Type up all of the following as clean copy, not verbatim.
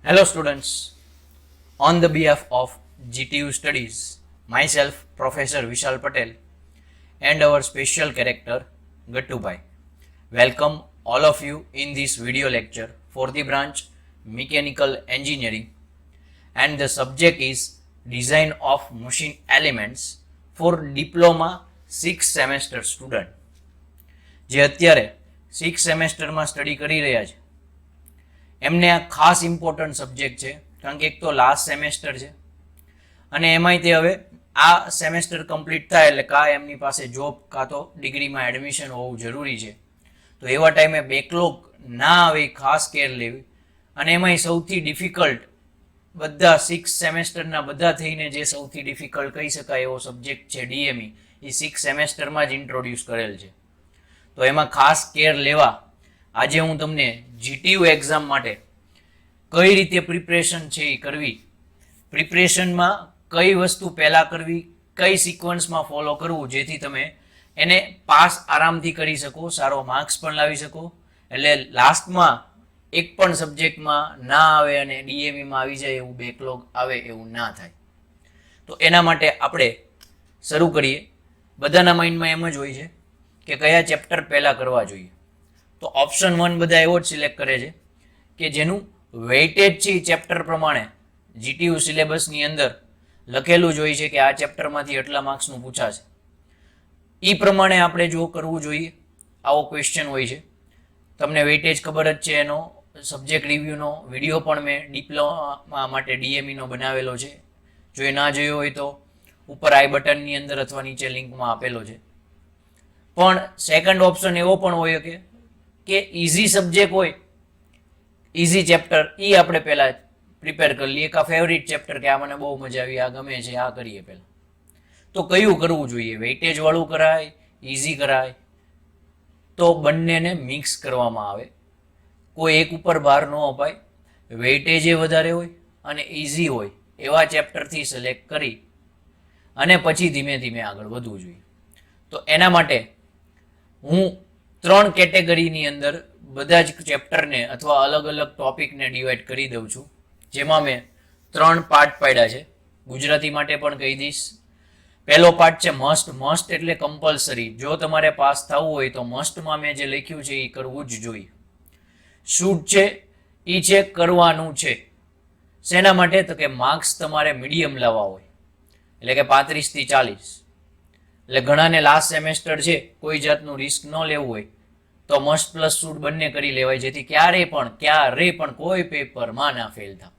Hello students, on the behalf of GTU Studies, myself Professor Vishal Patel and our special character Gattubai. Welcome all of you in this video lecture for the branch Mechanical Engineering, and the subject is Design of Machine Elements for Diploma 6 semester student. જે અત્યારે 6 સેમેસ્ટરમાં study કરી રહ્યા છે એમને આ ખાસ important subject છે, કારણ કે એક તો લાસ્ટ સેમેસ્ટર છે અને એમાંય તે હવે આ સેમેસ્ટર કમ્પ્લીટ થાય એટલે કાં એમની પાસે જોબ કાં તો ડિગ્રીમાં એડમિશન હોવું જરૂરી છે. તો એવા ટાઈમે બેકલોગ ના આવે ખાસ કેર લેવી. અને એમાંય સૌથી ડિફિકલ્ટ બધા 6 સેમેસ્ટરના બધા થઈને જે સૌથી ડિફિકલ્ટ કહી શકાય એવો સબ્જેક્ટ છે ડીએમઈ, એ 6 સેમેસ્ટરમાં જ ઇન્ટ્રોડ્યુસ કરેલ છે. તો એમાં ખાસ કેર લેવા આજે હું તમને જીટીયુ એક્ઝામ માટે કઈ રીતે પ્રિપરેશન છે એ કરવી, પ્રિપરેશનમાં કઈ વસ્તુ પહેલાં કરવી, કઈ સિક્વન્સમાં ફોલો કરવું જેથી તમે એને પાસ આરામથી કરી શકો, સારો માર્ક્સ પણ લાવી શકો, એટલે લાસ્ટમાં એક પણ સબ્જેક્ટમાં ના આવે અને ડીએમઈમાં આવી જાય એવું બેકલોગ આવે એવું ના થાય. તો એના માટે આપણે શરૂ કરીએ. બધાના માઇન્ડમાં એમ જ હોય છે કે કયા ચેપ્ટર પહેલાં કરવા જોઈએ. તો ઓપ્શન 1 બધા એવો જ સિલેક્ટ કરે છે કે જેનું વેઇટેજ છે એ ચેપ્ટર પ્રમાણે જીટીયુ સિલેબસની અંદર લખેલું જ હોય છે કે આ ચેપ્ટરમાંથી એટલા માર્ક્સનું પૂછાશે. એ પ્રમાણે આપણે જો કરવું જોઈએ આવો ક્વેશ્ચન હોય છે. તમને વેઇટેજ ખબર જ છે, એનો સબ્જેક્ટ રિવ્યૂનો વિડીયો પણ મેં ડિપ્લોમા માટે ડીએમઈનો બનાવેલો છે. જો એ ના જોયો હોય તો ઉપર આઈ બટનની અંદર અથવા નીચે લિંકમાં આપેલો છે. પણ સેકન્ડ ઓપ્શન એવો પણ હોય કે ઇઝી સબ્જેક્ટ હોય, ઇઝી ચેપ્ટર, એ આપણે પહેલાં પ્રિપેર કરી લઈએ. કે ફેવરિટ ચેપ્ટર કે આ મને બહુ મજા આવી, આ ગમે છે, આ કરીએ પહેલાં. તો કયું કરવું જોઈએ? વેઇટેજવાળું કરાય, ઇઝી કરાય? તો બંનેને મિક્સ કરવામાં આવે. કોઈ એક ઉપર ભાર ન અપાય. વેઇટેજ એ વધારે હોય અને ઇઝી હોય એવા ચેપ્ટરથી સિલેક્ટ કરી અને પછી ધીમે ધીમે આગળ વધવું જોઈએ. તો એના માટે હું 3 કેટેગરીની અંદર બધા જ ચેપ્ટરને અથવા અલગ અલગ ટોપિકને ડિવાઈડ કરી દઉં છું, જેમાં મેં 3 પાર્ટ પાડ્યા છે. ગુજરાતી માટે પણ કહી દઈશ. પહેલો પાર્ટ છે મસ્ટ. મસ્ટ એટલે કમ્પલસરી. જો તમારે પાસ થવું હોય તો મસ્ટમાં મેં જે લખ્યું છે એ કરવું જ જોઈએ. શૂટ છે એ છે કરવાનું છે. શેના માટે? તો કે માર્ક્સ તમારે મીડિયમ લાવવા હોય, એટલે કે 35 થી 40. એટલે ઘણાને લાસ્ટ સેમેસ્ટર છે, કોઈ જાતનું રિસ્ક ન લેવું હોય તો મસ્ટ પ્લસ શૂટ બંને કરી લેવાય, જેથી ક્યારે પણ કોઈ પેપરમાં ના ફેલ થાય.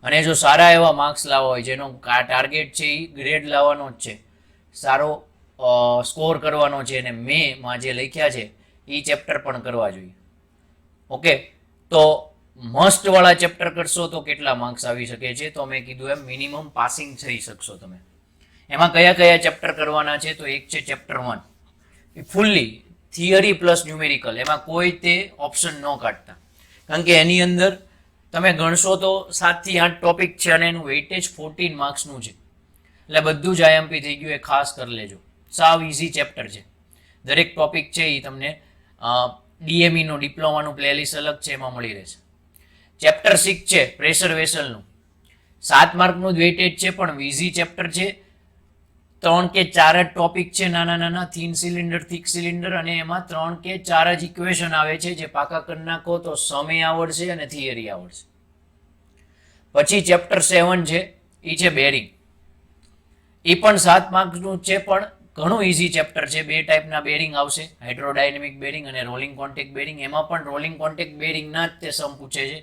અને જો સારા એવા માર્ક્સ લાવવા હોય, જેનો ટાર્ગેટ છે એ ગ્રેડ લાવવાનો જ છે, સારો સ્કોર કરવાનો છે, અને મેમાં જે લખ્યા છે એ ચેપ્ટર પણ કરવા જોઈએ. ઓકે, તો મસ્ટવાળા ચેપ્ટર કરશો તો કેટલા માર્ક્સ આવી શકે છે? તો મેં કીધું એમ મિનિમમ પાસિંગ થઈ શકશો તમે. એમાં કયા કયા ચેપ્ટર કરવાના છે? તો એક છે ચેપ્ટર 1, એ ફૂલ્લી થિયરી પ્લસ ન્યુમેરિકલ. એમાં કોઈ તે ઓપ્શન ન કાઢતા, કારણ કે એની અંદર તમે ગણશો તો 7 થી 8 ટોપિક છે અને એનું વેઇટેજ 14 માર્ક્સનું છે. એટલે બધું જ આઈએમપી થઈ ગયું. એ ખાસ કરી લેજો. સાવ ઇઝી ચેપ્ટર છે. દરેક ટોપિક છે એ તમને ડીએમઈનો ડિપ્લોમાનું પ્લેલિસ્ટ અલગ છે એમાં મળી રહેશે. ચેપ્ટર 6 છે પ્રેશર વેસલનું. 7 માર્કનું જ વેઇટેજ છે, પણ ઇઝી ચેપ્ટર છે. 3 કે 4 જ ટોપિક છે, નાના નાના, થિન સિલિન્ડર, થિક સિલિન્ડર, અને એમાં 3 કે 4 જ ઇક્વેશન આવે છે. જે પાકા કરી નાખો તો સમય આવડશે અને થિયરી આવડશે. પછી ચેપ્ટર 7 છે, એ છે બેરિંગ. એ પણ 7 માર્ક્સનું છે, પણ ઘણું ઇઝી ચેપ્ટર છે. 2 ટાઈપના બેરિંગ આવશે, હાઇડ્રોડાયનેમિક બેરિંગ અને રોલિંગ કોન્ટેક્ટ બેરિંગ. એમાં પણ રોલિંગ કોન્ટેક્ટ બેરિંગના જ તે સમ પૂછે છે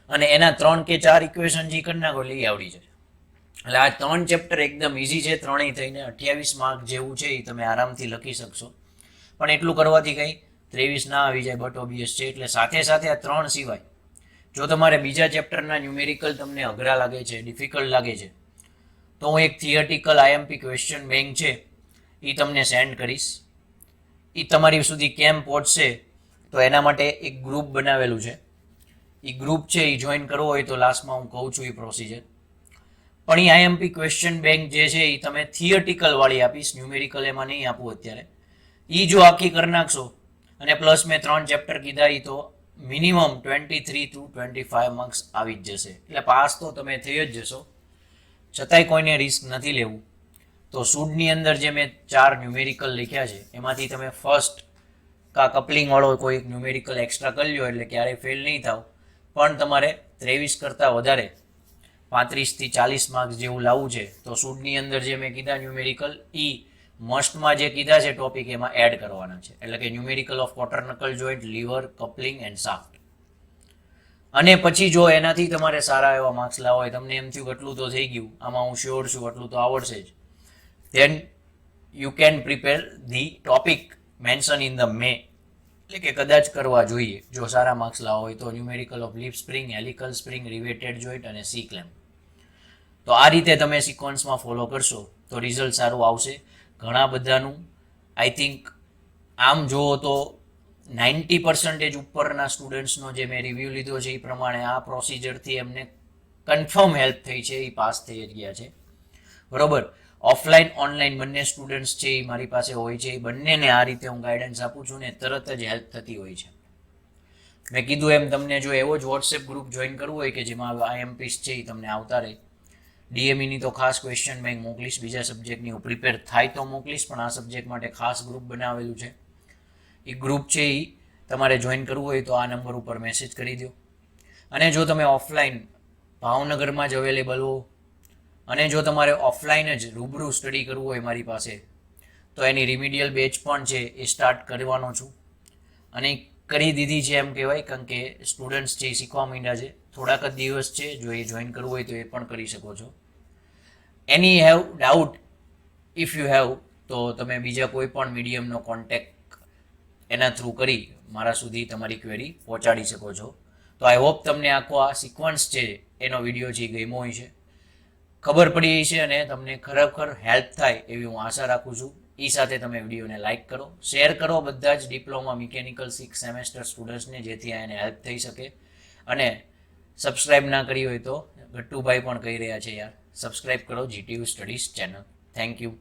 અને એના 3 કે 4 ઇક્વેશન જે કરી નાખો એટલે આવડી જાય. એટલે આ 3 ચેપ્ટર એકદમ ઇઝી છે. ત્રણેય થઈને 28 માર્ક જેવું છે, એ તમે આરામથી લખી શકશો. પણ એટલું કરવાથી કંઈ 23 ના આવી જાય, બટ ઓબ્વિયસ છે. એટલે સાથે સાથે આ 3 સિવાય જો તમારે બીજા ચેપ્ટરના ન્યુમેરિકલ તમને અઘરા લાગે છે, ડિફિકલ્ટ લાગે છે, તો હું એક થિયરિટિકલ આઈએમપી ક્વેશ્ચન બેંક છે એ તમને સેન્ડ કરીશ. એ તમારી સુધી કેમ પહોંચશે તો એના માટે એક ગ્રુપ બનાવેલું છે. એ ગ્રુપ છે એ જોઈન કરવો હોય તો લાસ્ટમાં હું કહું છું એ પ્રોસિજર. પણ એ આઈએમપી ક્વેશ્ચન બેંક જે છે એ તમે થિયરિટિકલ વાળી આપીશ, ન્યુમેરિકલ એમાં નહીં આપું અત્યારે. એ જો આખી કરી નાખશો અને પ્લસ મેં 3 ચેપ્ટર કીધા, એ તો મિનિમમ 23 to 25 માર્ક્સ આવી જ જશે. એટલે પાસ તો તમે થઈ જ જશો. છતાંય કોઈને રિસ્ક નથી લેવું. તો સૂડની અંદર જે મેં 4 ન્યુમેરિકલ લખ્યા છે એમાંથી તમે ફર્સ્ટ કા કપલિંગવાળો કોઈ ન્યુમેરિકલ એક્સ્ટ્રા કરી લ્યો એટલે ક્યારેય ફેલ નહીં થાવ. પણ તમારે 23 કરતાં વધારે 35 થી 40 માર્ક્સ જેવું લાવવું છે તો સૂડની અંદર જે મેં કીધા ન્યુમેરિકલ મસ્ટમાં જે કીધા છે ટોપિક એમાં એડ કરવાના છે. એટલે કે numerical of quarter knuckle joint, lever, coupling and shaft. અને પછી જો એનાથી તમારે સારા એવા માર્ક્સ લાવવા હોય, તમને એમ થયું એટલું તો થઈ ગયું, આમાં હું શ્યોર છું એટલું તો આવડશે જ, then you can prepare the topic mentioned in the May. એટલે કે કદાચ કરવા જોઈએ જો સારા માર્ક્સ લાવવા હોય તો numerical of leaf spring, helical spring, riveted joint અને સી ક્લેમ્પ. તો આ રીતે તમે સિક્વન્સમાં ફોલો કરશો તો રિઝલ્ટ સારું આવશે. ઘણા બધાનું આઈ થિંક આમ જુઓ તો 90% ઉપરના સ્ટુડન્ટ્સનો જે મેં રિવ્યૂ લીધો છે એ પ્રમાણે આ પ્રોસિજરથી એમને કન્ફર્મ હેલ્પ થઈ છે, એ પાસ થઈ જ ગયા છે. બરોબર. ઓફલાઈન ઓનલાઈન બંને સ્ટુડન્ટ્સ છે એ મારી પાસે હોય છે, એ બંનેને આ રીતે હું ગાઈડન્સ આપું છું ને તરત જ હેલ્પ થતી હોય છે. મેં કીધું એમ તમને જો એવો જ વોટ્સએપ ગ્રુપ જોઈન કરવું હોય કે જેમાં IMPs છે એ તમને આવતા રહે, DMEની તો ખાસ ક્વેશ્ચન બેંક મોકલીશ, બીજા સબ્જેક્ટની હું પ્રિપેર થાય તો મોકલીશ, પણ આ સબ્જેક્ટ માટે ખાસ ગ્રુપ બનાવેલું છે. એ ગ્રુપ છે એ તમારે જોઈન કરવું હોય તો આ નંબર ઉપર મેસેજ કરી દો. અને જો તમે ઓફલાઈન ભાવનગરમાં જ અવેલેબલ હો અને જો તમારે ઓફલાઈન જ રૂબરૂ સ્ટડી કરવું હોય મારી પાસે તો એની રિમિડિયલ બેચ પણ છે એ સ્ટાર્ટ કરવાનો છું. અને કરી દીધી છે એમ કહેવાય, કારણ કે સ્ટુડન્ટ્સ છે એ શીખવા માંડ્યા છે. થોડાક જ દિવસ છે, જો એ જોઈન કરવું હોય તો એ પણ કરી શકો છો. Any have doubt if you have તો તમે બીજા કોઈ પણ મીડિયમનો કોન્ટેક્ટ એના થ્રુ કરી મારા સુધી તમારી ક્વેરી પહોંચાડી શકો છો. તો આઈ હોપ તમને આખો આ સિક્વન્સ છે એનો વિડીયો છે ગમ્યો હોય છે, ખબર પડી છે અને તમને ખરેખર હેલ્પ થાય એવી હું આશા રાખું છું. એ સાથે તમે વિડીયોને લાઇક કરો, શેર કરો બધા જ ડિપ્લોમા મિકેનિકલ 6 સેમેસ્ટર સ્ટુડન્ટ્સને, જેથી આ એને હેલ્પ થઈ શકે. અને સબસ્ક્રાઈબ ના કરી હોય તો ગટ્ટુભાઈ પણ કહી રહ્યા છે યાર, સબસ્ક્રાઈબ કરો GTU studies channel. Thank you.